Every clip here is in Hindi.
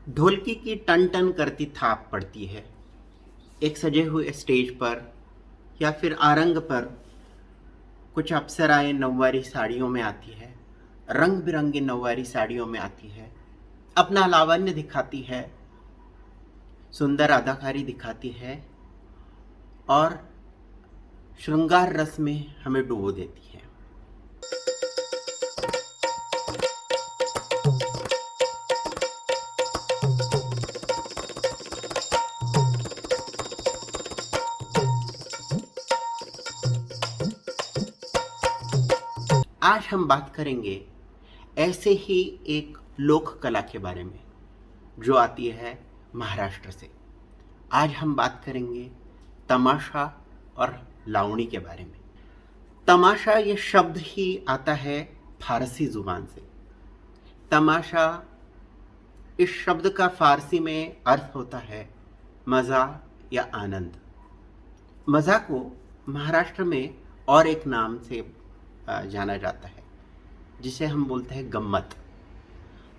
ढोलकी की टन टन करती थाप पड़ती है एक सजे हुए स्टेज पर या फिर आरंग पर। कुछ अप्सराएं नौवारी साड़ियों में आती है, रंग बिरंगी नौवारी साड़ियों में आती है, अपना लावण्य दिखाती है, सुंदर अदाकारी दिखाती है और श्रृंगार रस में हमें डुबो देती है। आज हम बात करेंगे ऐसे ही एक लोक कला के बारे में जो आती है महाराष्ट्र से। आज हम बात करेंगे तमाशा और लावणी के बारे में। तमाशा ये शब्द ही आता है फारसी जुबान से। तमाशा इस शब्द का फारसी में अर्थ होता है मज़ा या आनंद। मज़ा को महाराष्ट्र में और एक नाम से जाना जाता है जिसे हम बोलते हैं गम्मत।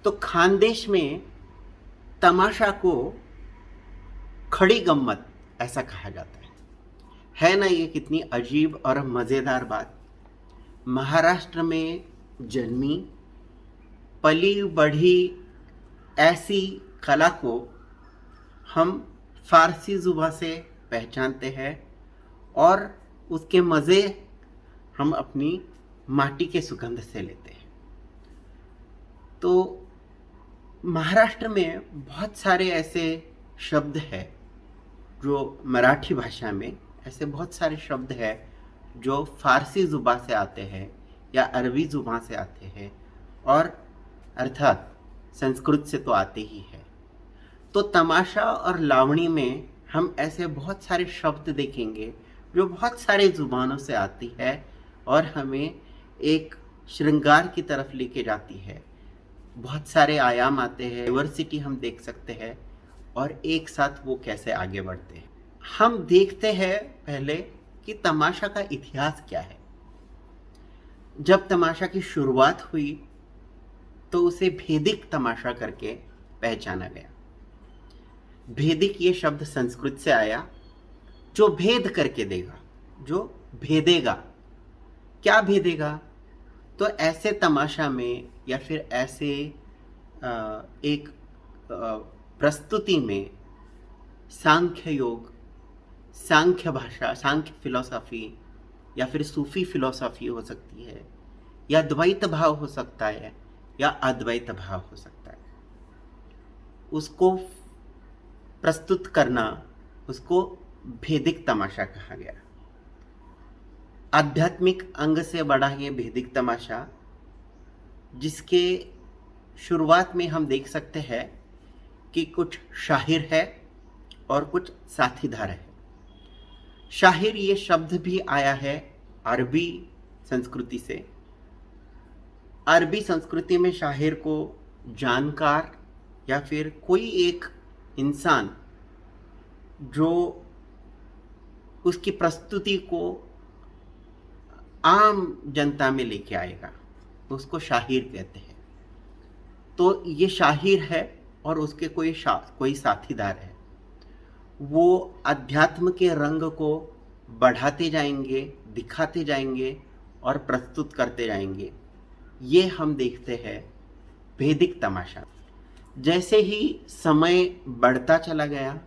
तो खानदेश में तमाशा को खड़ी गम्मत ऐसा कहा जाता है ना। ये कितनी अजीब और मज़ेदार बात। महाराष्ट्र में जन्मी पली बढ़ी ऐसी कला को हम फारसी जुबान से पहचानते हैं और उसके मज़े हम अपनी माटी के सुगंध से लेते हैं। तो महाराष्ट्र में बहुत सारे ऐसे शब्द हैं जो मराठी भाषा में, ऐसे बहुत सारे शब्द हैं जो फारसी ज़ुबान से आते हैं या अरबी ज़ुबान से आते हैं और अर्थात संस्कृत से तो आते ही हैं। तो तमाशा और लावणी में हम ऐसे बहुत सारे शब्द देखेंगे जो बहुत सारे ज़ुबानों से आती है और हमें एक श्रृंगार की तरफ लेके जाती है। बहुत सारे आयाम आते हैं, डाइवर्सिटी हम देख सकते हैं और एक साथ वो कैसे आगे बढ़ते हैं। हम देखते हैं पहले कि तमाशा का इतिहास क्या है। जब तमाशा की शुरुआत हुई तो उसे भेदिक तमाशा करके पहचाना गया। भेदिक ये शब्द संस्कृत से आया, जो भेद करके देगा, जो भेदेगा। क्या भेदेगा? तो ऐसे तमाशा में या फिर ऐसे एक प्रस्तुति में सांख्य योग, सांख्य भाषा, सांख्य फिलॉसफी या फिर सूफी फिलॉसफी हो सकती है, या द्वैत भाव हो सकता है या अद्वैत भाव हो सकता है। उसको प्रस्तुत करना, उसको भेदिक तमाशा कहा गया। आध्यात्मिक अंग से बड़ा ये भेदिक तमाशा, जिसके शुरुआत में हम देख सकते हैं कि कुछ शाहिर है और कुछ साथीदार है। शाहिर ये शब्द भी आया है अरबी संस्कृति से। अरबी संस्कृति में शाहिर को जानकार या फिर कोई एक इंसान जो उसकी प्रस्तुति को आम जनता में लेके आएगा, उसको शाहिर कहते हैं। तो ये शाहिर है और उसके कोई साथीदार है। वो अध्यात्म के रंग को बढ़ाते जाएंगे, दिखाते जाएंगे और प्रस्तुत करते जाएंगे। ये हम देखते हैं भेदिक तमाशा। जैसे ही समय बढ़ता चला गया,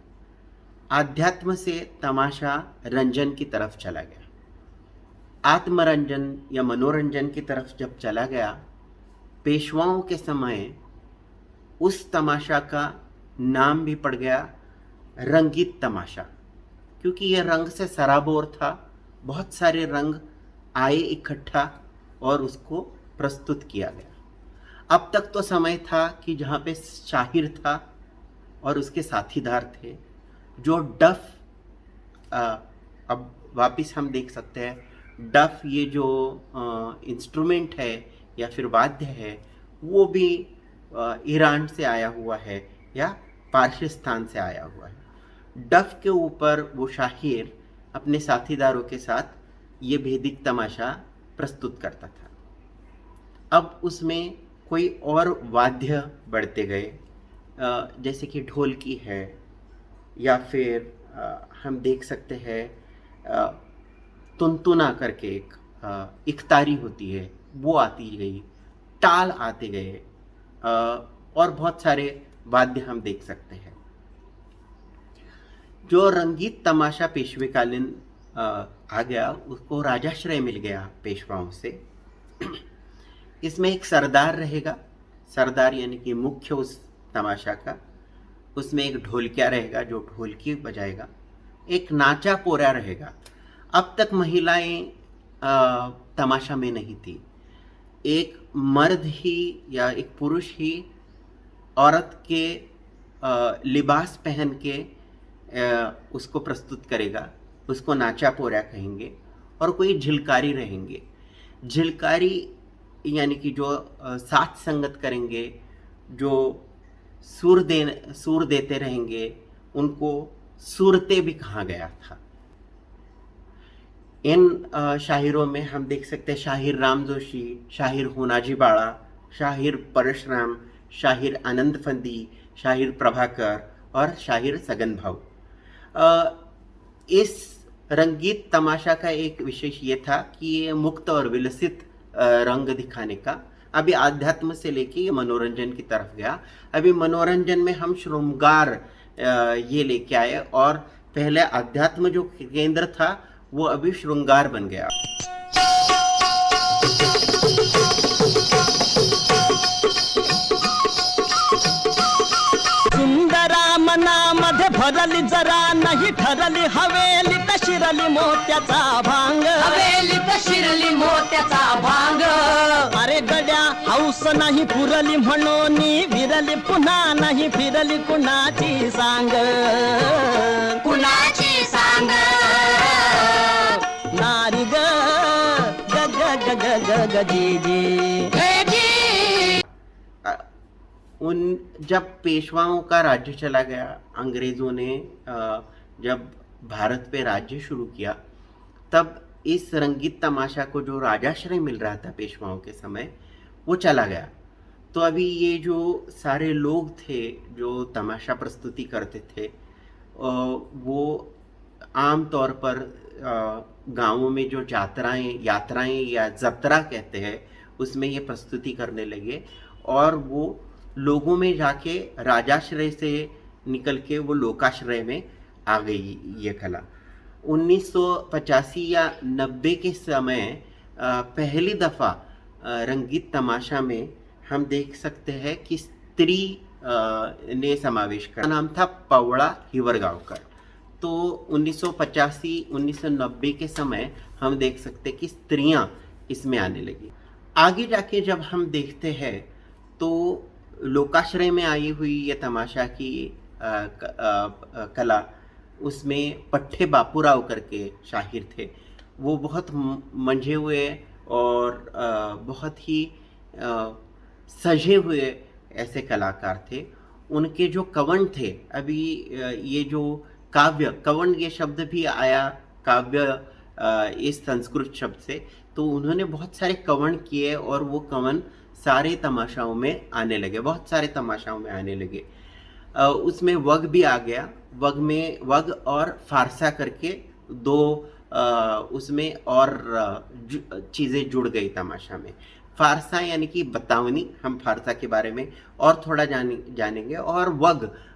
आध्यात्म से तमाशा रंजन की तरफ चला गया, आत्मरंजन या मनोरंजन की तरफ जब चला गया, पेशवाओं के समय उस तमाशा का नाम भी पड़ गया रंगीत तमाशा, क्योंकि यह रंग से सराबोर था। बहुत सारे रंग आए इकट्ठा और उसको प्रस्तुत किया गया। अब तक तो समय था कि जहाँ पे शाहिर था और उसके साथीदार थे, जो डफ, अब वापिस हम देख सकते हैं डफ, ये जो इंस्ट्रूमेंट है या फिर वाद्य है, वो भी ईरान से आया हुआ है या पाकिस्तान से आया हुआ है। डफ के ऊपर वो शाहिर अपने साथीदारों के साथ ये भेदिक तमाशा प्रस्तुत करता था। अब उसमें कोई और वाद्य बढ़ते गए, जैसे कि ढोलकी है, या फिर हम देख सकते हैं तुनतुना करके एक इकतारी होती है, वो आती गई, ताल आते गए, और बहुत सारे वाद्य हम देख सकते हैं। जो रंगीत तमाशा पेशवेकालीन आ गया, उसको राजाश्रय मिल गया पेशवाओं से। इसमें एक सरदार रहेगा, सरदार यानी कि मुख्य उस तमाशा का। उसमें एक ढोलकिया रहेगा जो ढोलकी बजाएगा, एक नाचा पोरा रहेगा। अब तक महिलाएं तमाशा में नहीं थी, एक मर्द ही या एक पुरुष ही औरत के लिबास पहन के उसको प्रस्तुत करेगा, उसको नाचा पोरा कहेंगे। और कोई झिलकारी रहेंगे, झिलकारी यानी कि जो साथ संगत करेंगे, जो सुर देते रहेंगे, उनको सुरते भी कहा गया था। इन शाहिरों में हम देख सकते हैं शाहिर राम जोशी, शाहिर होनाजी बाड़ा, शाहिर परशुराम, शाहिर आनंद फंदी, शाहिर प्रभाकर और शाहिर सगन भाऊ। इस रंगीत तमाशा का एक विशेष ये था कि ये मुक्त और विलसित रंग दिखाने का। अभी आध्यात्म से लेके ये मनोरंजन की तरफ गया। अभी मनोरंजन में हम श्रृंगार ये लेके आए, और पहले आध्यात्म जो केंद्र था वो अभी श्रृंगार बन गया। सुंदरा मनामध्ये भरली जरा नाही ठरली हवेली शिरली मोत्याचा भांग, हवेलीत शिरली मोत्याचा भांग। अरे गड्या हौस नाही पुरली म्हणून विरली पुन्हा नाही फिरली कुणाची सांग, कुणाची सांग। नारी ग ग ग ग ग ग ग जी जी। हे जी। जब पेशवाओं का राज्य चला गया, अंग्रेजों ने जब भारत पे राज्य शुरू किया, तब इस रंगीत तमाशा को जो राजाश्रय मिल रहा था पेशवाओं के समय, वो चला गया। तो अभी ये जो सारे लोग थे जो तमाशा प्रस्तुति करते थे, वो आम तौर पर गांवों में जो यात्राएं या जत्रा कहते हैं, उसमें ये प्रस्तुति करने लगे, और वो लोगों में जाके राजाश्रय से निकल के वो लोकाश्रय में आ गई ये कला। 1985 या 90 के समय पहली दफ़ा रंगीत तमाशा में हम देख सकते हैं कि स्त्री ने समावेश करा। नाम था पवड़ा हिवरगावकर। तो 1985-1990 के समय हम देख सकते हैं कि स्त्रियां इसमें आने लगी। आगे जाके जब हम देखते हैं तो लोकाश्रय में आई हुई ये तमाशा की कला, उसमें पट्टे बापूराव करके शाहिर थे। वो बहुत मंझे हुए और बहुत ही सजे हुए ऐसे कलाकार थे। उनके जो कवण थे, अभी ये जो काव्य, कवण ये शब्द भी आया काव्य इस संस्कृत शब्द से, तो उन्होंने बहुत सारे कवण किए और वो कवण सारे तमाशाओं में आने लगे, बहुत सारे तमाशाओं में आने लगे। उसमें वग भी आ गया। वग और फारसा करके दो उसमें और चीज़ें जुड़ गई तमाशा में। फारसा यानी कि बतावनी, हम फारसा के बारे में और थोड़ा जानेंगे, और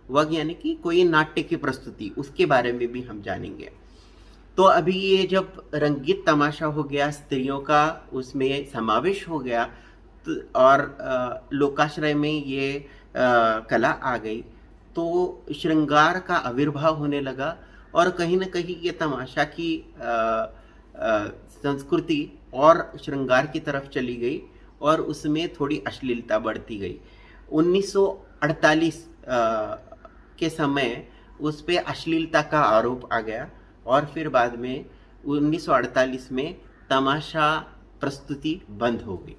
वग यानी कि कोई नाट्य की प्रस्तुति, उसके बारे में भी हम जानेंगे। तो अभी ये जब रंगीत तमाशा हो गया, स्त्रियों का उसमें समावेश हो गया, और लोकाश्रय में ये कला आ गई, तो श्रृंगार का आविर्भाव होने लगा, और कहीं ना कहीं ये तमाशा की संस्कृति और श्रृंगार की तरफ चली गई, और उसमें थोड़ी अश्लीलता बढ़ती गई। 1948 के समय उस पर अश्लीलता का आरोप आ गया, और फिर बाद में 1948 में तमाशा प्रस्तुति बंद हो गई।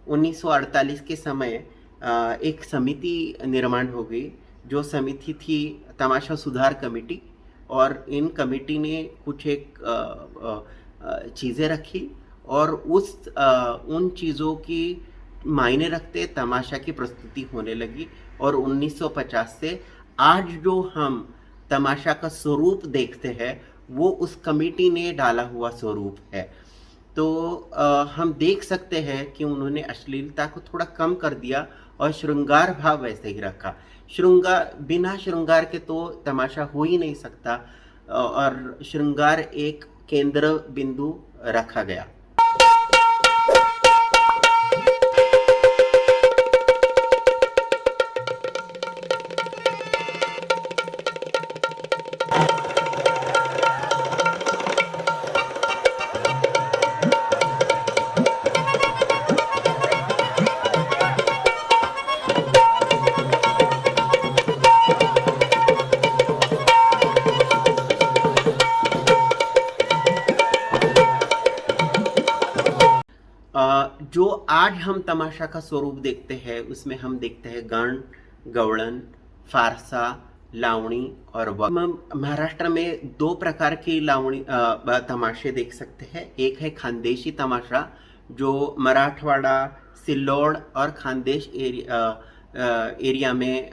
1948 के समय एक समिति निर्माण हो गई, जो समिति थी तमाशा सुधार कमेटी, और इन कमेटी ने कुछ एक चीज़ें रखी, और उन चीज़ों की मायने रखते तमाशा की प्रस्तुति होने लगी और 1950 से आज जो हम तमाशा का स्वरूप देखते हैं वो उस कमेटी ने डाला हुआ स्वरूप है। तो हम देख सकते हैं कि उन्होंने अश्लीलता को थोड़ा कम कर दिया और श्रृंगार भाव वैसे ही रखा। बिना श्रृंगार के तो तमाशा हो ही नहीं सकता और श्रृंगार एक केंद्र बिंदु रखा गया। जो आज हम तमाशा का स्वरूप देखते हैं उसमें हम देखते हैं गण, गवळण, फारसा, लावणी और महाराष्ट्र में दो प्रकार की तमाशे देख सकते हैं। एक है खानदेशी तमाशा जो मराठवाड़ा, सिल्लोड और खानदेश एरिया में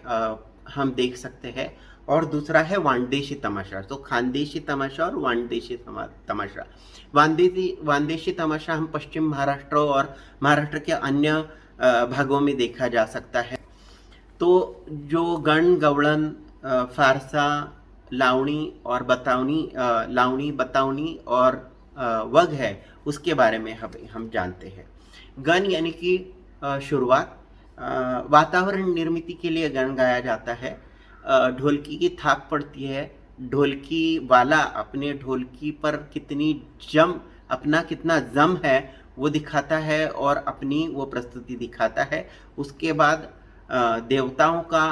हम देख सकते हैं और दूसरा है वानदेशी तमाशा। तो खानदेशी तमाशा और वानदेशी तमाशा। वानदेशी तमाशा हम पश्चिम महाराष्ट्र और महाराष्ट्र के अन्य भागों में देखा जा सकता है। तो जो गण, गवळण, फारसा, लावणी और लावणी, बतावनी और वग है उसके बारे में हम जानते हैं। गण यानी कि शुरुआत, वातावरण निर्मिति के लिए गण गाया जाता है। ढोलकी की थाप पड़ती है, ढोलकी वाला अपने ढोलकी पर कितना जम है वो दिखाता है और अपनी वो प्रस्तुति दिखाता है। उसके बाद देवताओं का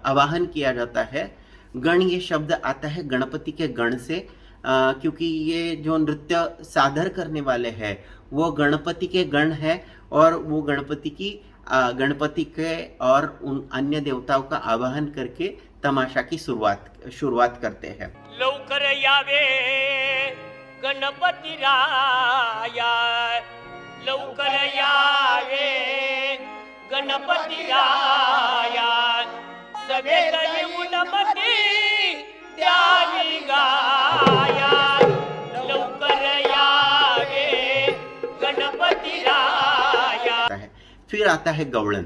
आवाहन किया जाता है। गण ये शब्द आता है गणपति के गण से, क्योंकि ये जो नृत्य सादर करने वाले हैं वो गणपति के गण है और वो गणपति के और उन अन्य देवताओं का आवाहन करके तमाशा की शुरुआत करते हैं। लवकर यावे गणपती राया, लवकर यावे गणपती राया, सवे उन्नमती त्यागी गाया, लवकर यावे गणपती राया। फिर आता है गवळण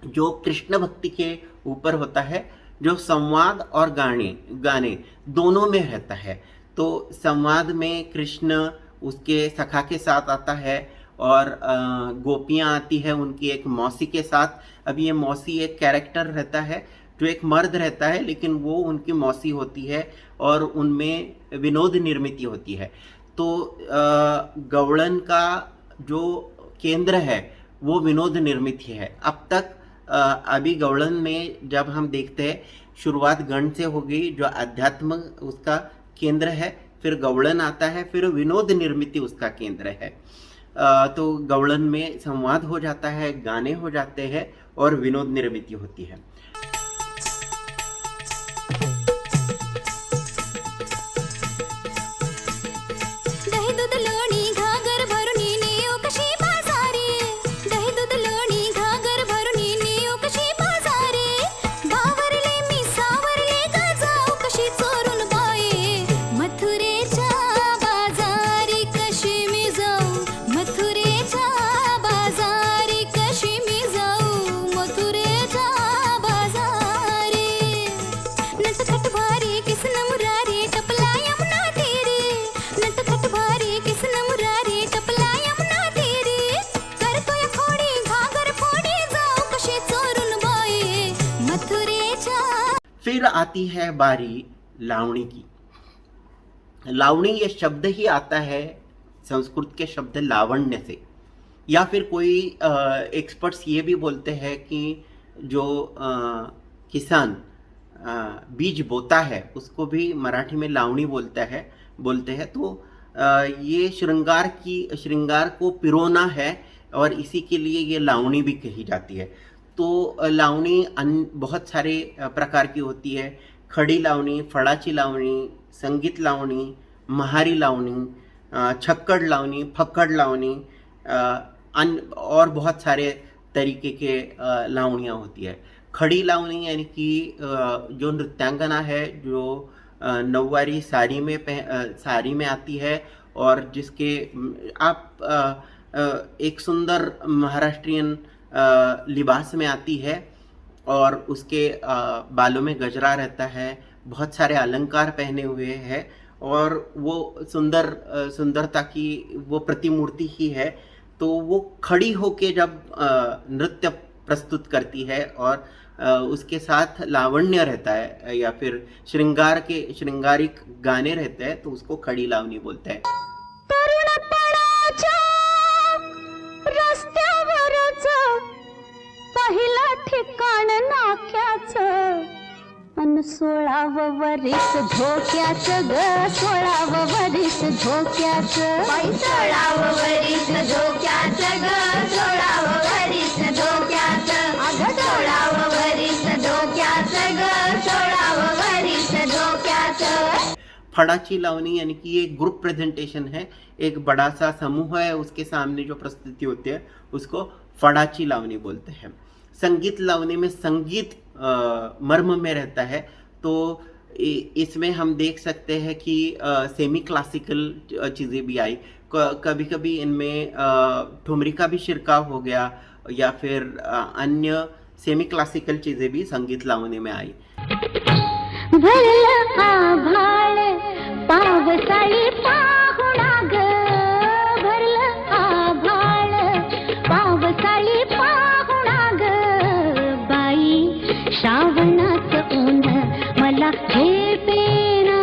जो कृष्ण भक्ति के ऊपर होता है, जो संवाद और गाने दोनों में रहता है। तो संवाद में कृष्ण उसके सखा के साथ आता है और गोपियाँ आती है उनकी एक मौसी के साथ। अब ये मौसी एक कैरेक्टर रहता है जो एक मर्द रहता है, लेकिन वो उनकी मौसी होती है और उनमें विनोद निर्मिति होती है। तो गवळण का जो केंद्र है वो विनोद निर्मिति है। अब तक अभी गवळण में जब हम देखते हैं शुरुआत गण से हो गई जो अध्यात्म उसका केंद्र है, फिर गवळण आता है, फिर विनोद निर्मिति उसका केंद्र है। तो गवळण में संवाद हो जाता है, गाने हो जाते हैं और विनोद निर्मिति होती है। फिर आती है बारी लावणी की। लावणी ये शब्द ही आता है संस्कृत के शब्द लावण्य से, या फिर कोई एक्सपर्ट्स ये भी बोलते हैं कि जो किसान बीज बोता है उसको भी मराठी में लावणी बोलते हैं। तो ये श्रृंगार को पिरोना है और इसी के लिए ये लावणी भी कही जाती है। तो लावणी बहुत सारे प्रकार की होती है। खड़ी लावणी, फळाची लावणी, संगीत लावणी, महारी लावणी, छक्कड लावणी, फक्कड लावणी, और बहुत सारे तरीके के लावणियाँ होती है। खड़ी लावणी यानी कि जो नृत्यांगना है जो नौवारी साड़ी में आती है और जिसके आप एक सुंदर महाराष्ट्रियन लिबास में आती है और उसके बालों में गजरा रहता है, बहुत सारे अलंकार पहने हुए हैं और वो सुंदरता की वो प्रतिमूर्ति ही है। तो वो खड़ी होके जब नृत्य प्रस्तुत करती है और उसके साथ लावण्य रहता है या फिर श्रृंगारिक गाने रहते हैं तो उसको खड़ी लावणी बोलते हैं। तरुणपणाच्या रस्त्यावरच पहिला ठिकाण नाक्याचं अन 16वं वरीस झोक्याचं ग 16वं वरीस झोक्याचं 16वं वरीस धोक्याचं ग 16वं वरीस धोक्याचं अगं 16वं वरीस धोक्याचं ग 16वं वरीस धोक्याचं। फड़ाची लावनी यानी कि ये ग्रुप प्रेजेंटेशन है, एक बड़ा सा समूह है उसके सामने जो प्रस्तुति होती है उसको फड़ाची लावनी बोलते हैं। संगीत लावनी में संगीत मर्म में रहता है, तो इसमें हम देख सकते हैं कि सेमी क्लासिकल चीज़ें भी आई, कभी कभी इनमें ठुमरी का भी शिरकाव हो गया या फिर अन्य सेमी क्लासिकल चीज़ें भी संगीत लावनी में आई। भरलं आभाळ पावसाळी पाहुणा ग भरलं आभाळ पावसाळी पाहुणा ग बाई श्रावणाचं ऊन मला झेपेना।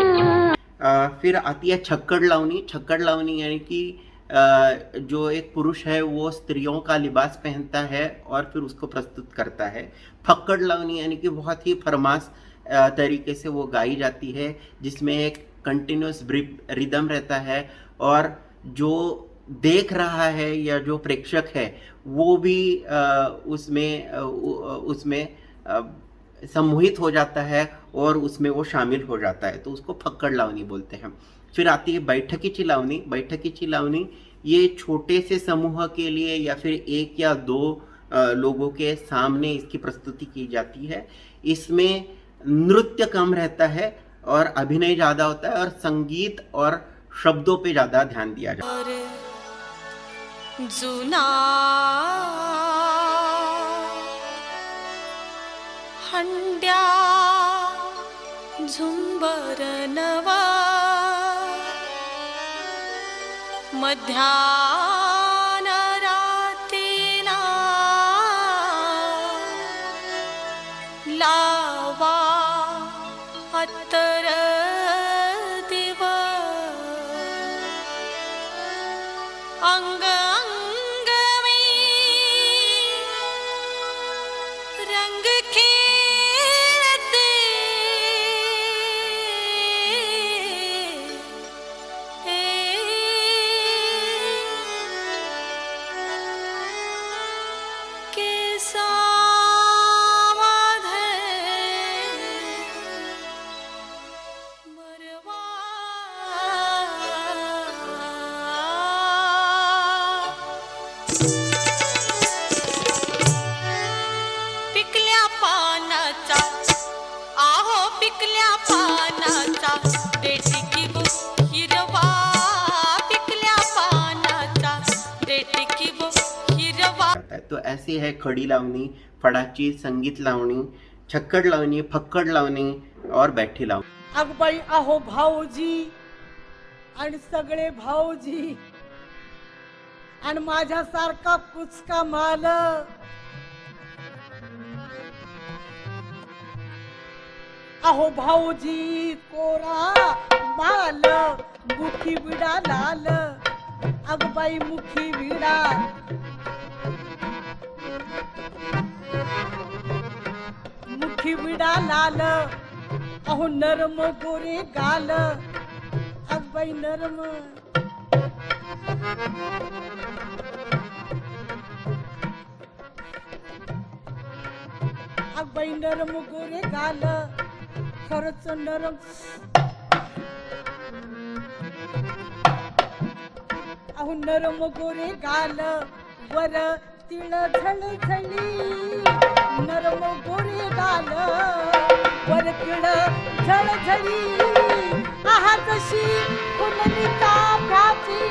फिर आती है छक्कड़ लावनी। छक्कड़ लावनी यानी कि जो एक पुरुष है वो स्त्रियों का लिबास पहनता है और फिर उसको प्रस्तुत करता है। फक्कड़ लावनी यानी कि बहुत ही फरमास तरीके से वो गाई जाती है जिसमें एक कंटिन्यूस रिदम रहता है और जो देख रहा है या जो प्रेक्षक है वो भी उसमें सम्मोहित हो जाता है और उसमें वो शामिल हो जाता है, तो उसको फक्कड़ लावनी बोलते हैं। फिर आती है बैठकीची लावनी। बैठकीची लावनी ये छोटे से समूह के लिए या फिर एक या दो लोगों के सामने इसकी प्रस्तुति की जाती है। इसमें नृत्य कम रहता है और अभिनय ज़्यादा होता है और संगीत और शब्दों पे ज़्यादा ध्यान दिया जाता है। जुना हंड्या झुंबर नवा मध्यान रातीना लावा अत्तर दिवा अंग अंग में रंग खेलते कैसा पिकल्या पानाचा आहो पिकल्या पानाचा देठी की वो हिरवा पिकल्या पानाचा देठी की वो हिरवा। तो ऐसी है खड़ी लावनी, फड़ाची, संगीत लावनी, छक्कड़ लावनी, फक्कड़ लावनी और बैठी लावनी। अगबाई आहो भाऊजी आणि सगळे भाऊजी आणि माझ्यासारखा कुचका माल अहो भाऊजी कोरा माल मुखी विडा लाल अगबाई मुखी विडा मुखी विडा लाल अहो नरम गोरे गाल अगबाई नरम अगबाई नरम गोरे गाल खरच नरम अहो नरम गोरे गाल वर तिळ झळझळी नरम गोरे गाल वर तिळ झळझळी आहा जशी कुंडलिका भ्याची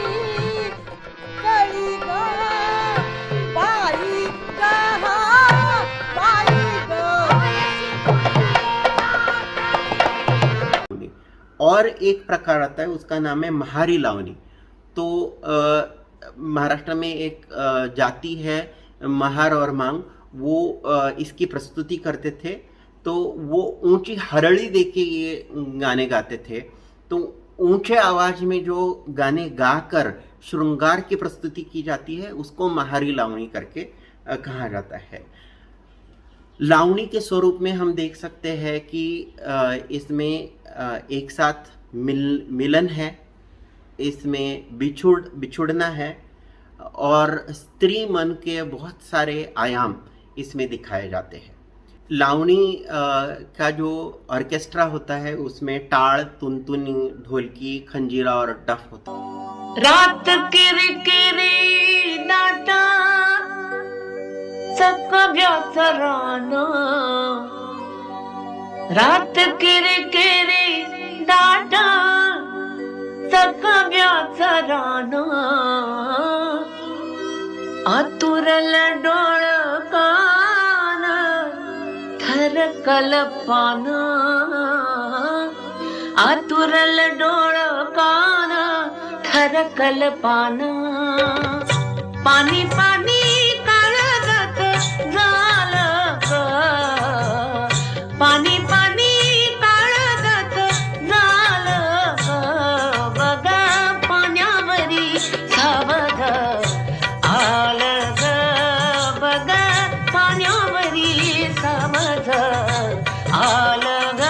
कळी ग बाई ग बाई ग. और एक प्रकार आता है, उसका नाम है महारी लावनी. तो महाराष्ट्र में एक जाति है महार और मांग, वो इसकी प्रस्तुति करते थे. तो वो ऊंची हरड़ी देके ये गाने गाते थे. तो ऊंचे आवाज में जो गाने गाकर श्रृंगार की प्रस्तुति की जाती है उसको महारी लावनी करके कहा जाता है. लावनी के स्वरूप में हम देख सकते हैं कि इसमें एक साथ मिलन है, इसमें बिछुड़ना है और स्त्री मन के बहुत सारे आयाम इसमें दिखाए जाते हैं. लावनी का जो ऑर्केस्ट्रा होता है उसमें टाळ, तुनतुनी, ढोलकी, खंजीरा और डफ होता है. रात किरी किरी दाटा सकव्याचा राना, रात किरी किरी दाटा सकव्याचा राना, आतुरल डोळ कान थरकल पान, आतुरल डोळ कान थरकल पान, पाणी पाणी काळगत झालं ग, पाणी पाणी काळगत झालं ग, बघा पाण्यावरी सावध आलं ग, बघा पाण्यावरी सावध आलं ग.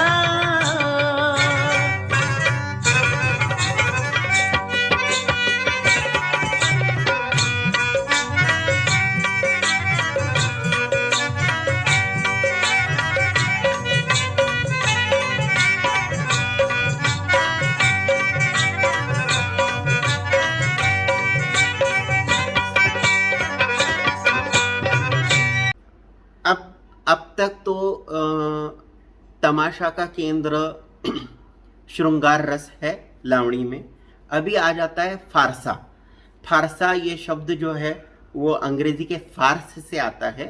अब तक तो तमाशा का केंद्र श्रृंगार रस है लावणी में. अभी आ जाता है फारसा. फारसा ये शब्द जो है वो अंग्रेजी के फार्स से आता है.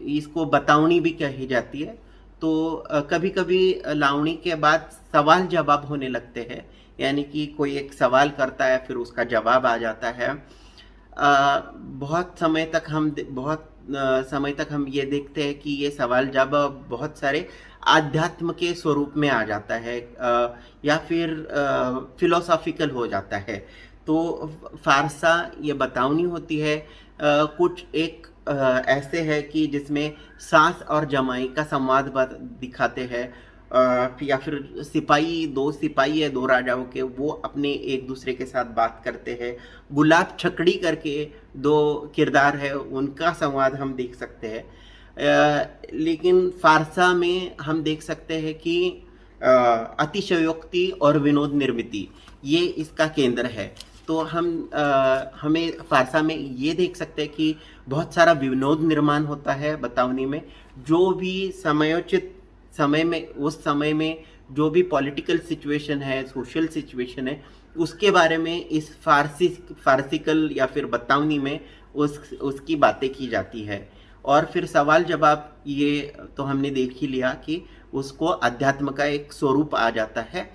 इसको बतावनी भी कही जाती है. तो कभी कभी लावणी के बाद सवाल जवाब होने लगते हैं, यानी कि कोई एक सवाल करता है फिर उसका जवाब आ जाता है. बहुत समय तक हम ये देखते हैं कि ये सवाल जवाब बहुत सारे आध्यात्म के स्वरूप में आ जाता है या फिर फिलोसॉफिकल हो जाता है. तो फारसा ये बतावनी होती है. कुछ एक ऐसे है कि जिसमें सास और जमाई का संवाद दिखाते हैं, या फिर दो सिपाही है, दो राजाओं के, वो अपने एक दूसरे के साथ बात करते हैं. गुलाब छकड़ी करके दो किरदार है, उनका संवाद हम देख सकते हैं. लेकिन फारसा में हम देख सकते हैं कि अतिशयोक्ति और विनोद निर्मिति ये इसका केंद्र है. तो हमें फारसा में ये देख सकते हैं कि बहुत सारा विनोद निर्माण होता है बतावनी में. जो भी समयोचित समय में, उस समय में जो भी पॉलिटिकल सिचुएशन है, सोशल सिचुएशन है, उसके बारे में इस फारसिकल या फिर बतावनी में उसकी बातें की जाती है. और फिर सवाल जवाब ये तो हमने देख ही लिया कि उसको अध्यात्म का एक स्वरूप आ जाता है.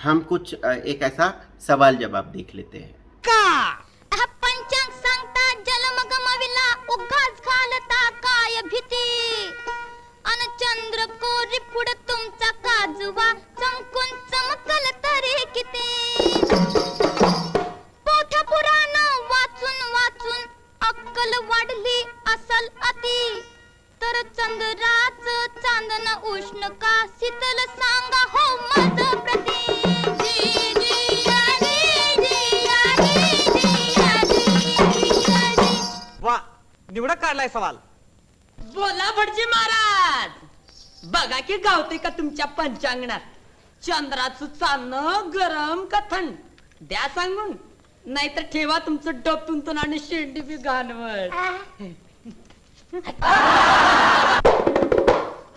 हम कुछ एक ऐसा सवाल जवाब देख लेते हैं. पंचांग सांगता जन्म गमाविला उगाच घालता काय भीती, अन चंद्र कोरी पुढ तुमचा काजवा चमकून चमकल तरी किती. पोथा पुराण वाचून वाचून अक्कल वाढली असल अति, तर चंद्राच चांदन उष्ण का शीतल सांगा हो मद प्रती. वा, निवडा काढलाय सवाल. बोला भटजी महाराज, बघा की गावते का तुमच्या पंचांगणात चंद्राचं चांदणं गरम का थंड, द्या सांगून. नाहीतर ठेवा तुमचं डोपून आणि शेंडी बी घाणवट.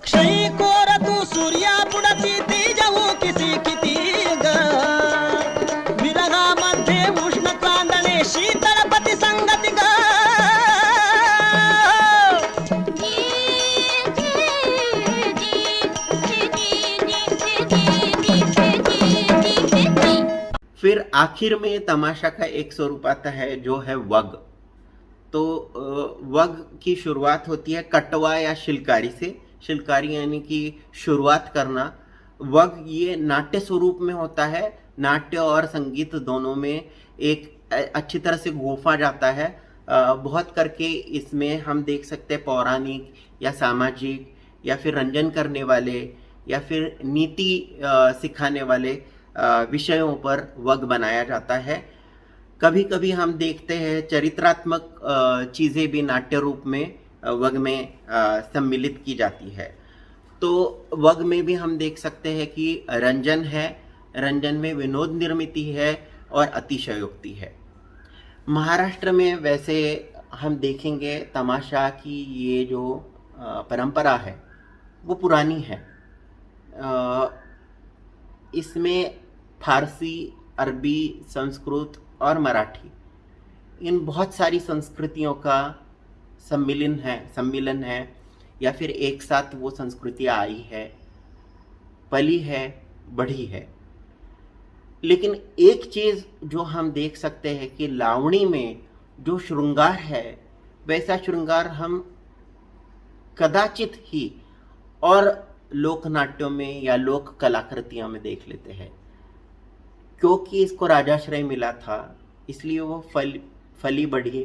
क्षयी कोर तू सूर्या पुढची ती जाऊ किती किती ग विरगामध्ये उष्ण चांदणे शीतळपती संगती ग. फिर आखिर में तमाशा का एक स्वरूप आता है जो है वग. तो वग की शुरुआत होती है कटवा या शिलकारी से. शिलकारी यानी कि शुरुआत करना. वग ये नाट्य स्वरूप में होता है. नाट्य और संगीत दोनों में एक अच्छी तरह से गोफा जाता है. बहुत करके इसमें हम देख सकते हैं पौराणिक या सामाजिक या फिर रंजन करने वाले या फिर नीति सिखाने वाले विषयों पर वग बनाया जाता है. कभी कभी हम देखते हैं चरित्रात्मक चीज़ें भी नाट्य रूप में वग में सम्मिलित की जाती है. तो वग में भी हम देख सकते हैं कि रंजन है, रंजन में विनोद निर्मिति है और अतिशयोक्ति है. महाराष्ट्र में वैसे हम देखेंगे तमाशा की ये जो परंपरा है वो पुरानी है. इसमें फारसी, अरबी, संस्कृत और मराठी इन बहुत सारी संस्कृतियों का सम्मिलन है या फिर एक साथ वो संस्कृतियाँ आई है, पली है, बढ़ी है. लेकिन एक चीज़ जो हम देख सकते हैं कि लावणी में जो श्रृंगार है वैसा श्रृंगार हम कदाचित ही और लोकनाट्यों में या लोक कलाकृतियों में देख लेते हैं. क्योंकि इसको राजाश्रय मिला था इसलिए वो फली बढ़ी.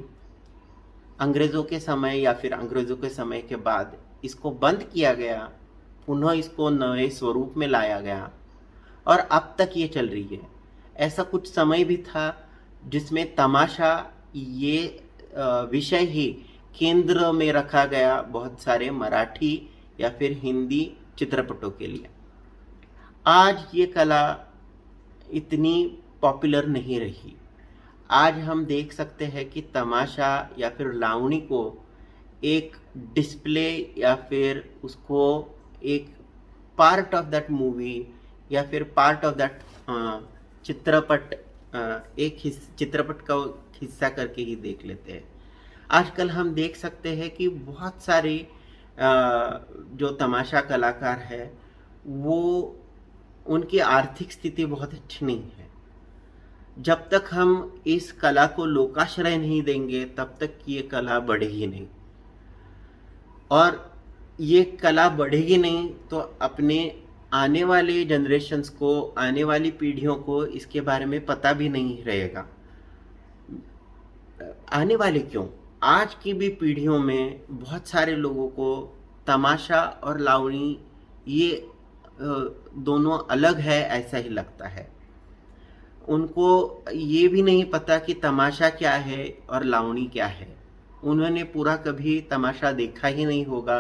अंग्रेज़ों के समय या फिर अंग्रेज़ों के समय के बाद इसको बंद किया गया, पुनः इसको नए स्वरूप में लाया गया और अब तक ये चल रही है. ऐसा कुछ समय भी था जिसमें तमाशा ये विषय ही केंद्र में रखा गया बहुत सारे मराठी या फिर हिंदी चित्रपटों के लिए. आज ये कला इतनी पॉपुलर नहीं रही. आज हम देख सकते हैं कि तमाशा या फिर लावणी को एक डिस्प्ले या फिर उसको एक पार्ट ऑफ दैट मूवी या फिर पार्ट ऑफ दैट चित्रपट चित्रपट का हिस्सा करके ही देख लेते हैं. आजकल हम देख सकते हैं कि बहुत सारे जो तमाशा कलाकार है वो उनकी आर्थिक स्थिति बहुत अच्छी नहीं है. जब तक हम इस कला को लोकाश्रय नहीं देंगे तब तक ये कला बढ़ेगी नहीं. और ये कला बढ़ेगी नहीं तो अपने आने वाले जनरेशन्स को, आने वाली पीढ़ियों को इसके बारे में पता भी नहीं रहेगा. आने वाले क्यों, आज की भी पीढ़ियों में बहुत सारे लोगों को तमाशा और लावणी ये दोनों अलग है ऐसा ही लगता है. उनको ये भी नहीं पता कि तमाशा क्या है और लावणी क्या है. उन्होंने पूरा कभी तमाशा देखा ही नहीं होगा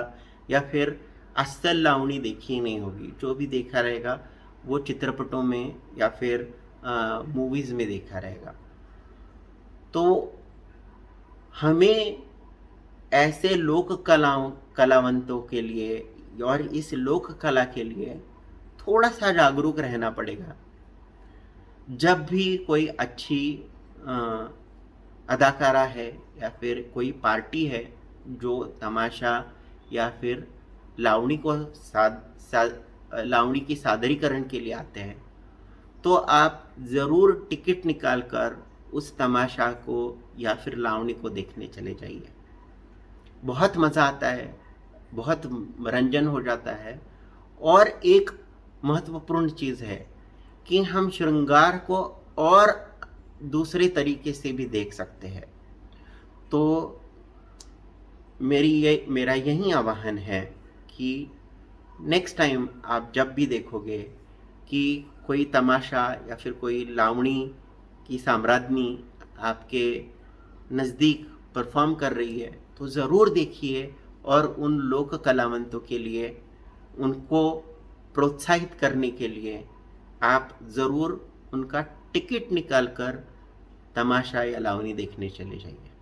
या फिर असल लावणी देखी ही नहीं होगी. जो भी देखा रहेगा वो चित्रपटों में या फिर मूवीज़ में देखा रहेगा. तो हमें ऐसे लोक कलावंतों के लिए और इस लोक कला के लिए थोड़ा सा जागरूक रहना पड़ेगा. जब भी कोई अच्छी अदाकारा है या फिर कोई पार्टी है जो तमाशा या फिर लावणी को लावणी की सादरीकरण के लिए आते हैं तो आप ज़रूर टिकट निकाल कर उस तमाशा को या फिर लावणी को देखने चले जाइए. बहुत मज़ा आता है, बहुत मनोरंजन हो जाता है. और एक महत्वपूर्ण चीज़ है कि हम श्रृंगार को और दूसरे तरीके से भी देख सकते हैं. तो मेरा यही आह्वान है कि नेक्स्ट टाइम आप जब भी देखोगे कि कोई तमाशा या फिर कोई लावणी की साम्राज्ञी आपके नज़दीक परफॉर्म कर रही है तो ज़रूर देखिए और उन लोक कलावंतों के लिए उनको प्रोत्साहित करने के लिए आप ज़रूर उनका टिकट निकाल कर तमाशा या लावनी देखने चले जाइए।